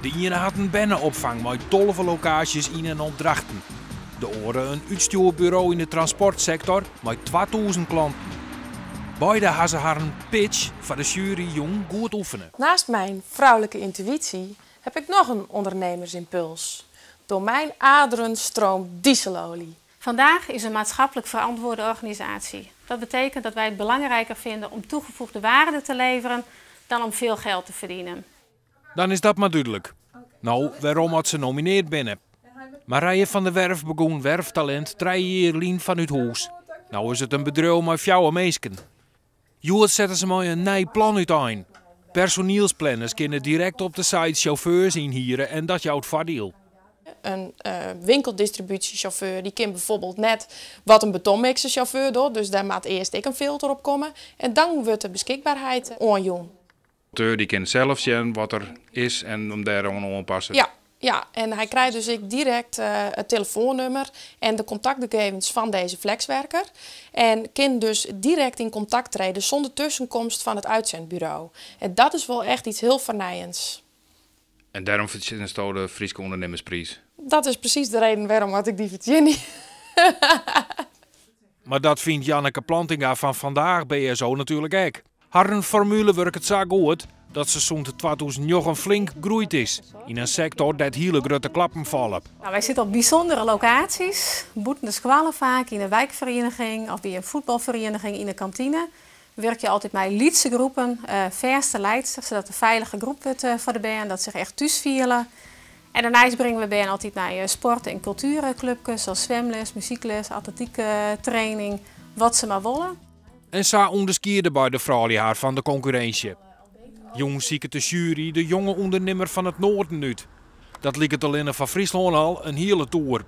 De ene had een bennenopvang met 12 locaties in en opdrachten. De andere een uitstuurbureau in de transportsector met 2000 klanten. Beide hadden ze haar een pitch voor de jury jong goed oefenen. Naast mijn vrouwelijke intuïtie heb ik nog een ondernemersimpuls. Door mijn aderen stroomt dieselolie. Vandaag is een maatschappelijk verantwoorde organisatie. Dat betekent dat wij het belangrijker vinden om toegevoegde waarde te leveren dan om veel geld te verdienen. Dan is dat maar duidelijk. Nou, waarom had ze nomineerd binnen? Marije van der Werf begon werftalent 3 jaar lien vanuit huis. Nou is het een bedrijf met jouw meesken. Jood zetten ze maar een nieuw plan uiteen. Personeelsplanners kunnen direct op de site chauffeurs inhuren en dat jouw het voordeel. Een winkeldistributiechauffeur die kan bijvoorbeeld net wat een betonmixerchauffeur doet. Dus daar moet eerst ik een filter op komen. En dan wordt de beschikbaarheid onjong. Die kan zelf zien wat er is en om daar aan te passen. Ja, en hij krijgt dus direct het telefoonnummer en de contactgegevens van deze flexwerker. En kan dus direct in contact treden zonder tussenkomst van het uitzendbureau. En dat is wel echt iets heel vernijends. En daarom verdient de Friese ondernemersprijs. Dat is precies de reden waarom ik die verdien. Maar dat vindt Janneke Plantinga van Vandaag BSO natuurlijk ook. Haar formule werkt het zo goed dat ze zo'n 2009 flink groeid is. In een sector dat hele grote klappen vallen. Nou, wij zitten op bijzondere locaties. Boetende squallen vaak in een wijkvereniging of bij een voetbalvereniging in de kantine. Werk je altijd met liedse groepen, verste leidsters, zodat de veilige groep wordt voor de band, dat zich echt thuis vielen. En daarnaast brengen we band altijd naar sport- en cultuurclubjes, zoals zwemles, muziekles, atletiektraining, wat ze maar willen. En zo onderscheerde bij de vrouw haar van de concurrentie. Jong ziet het de jury de jonge ondernemer van het noorden uit. Dat liep het alleen van Friesland al een hele toer.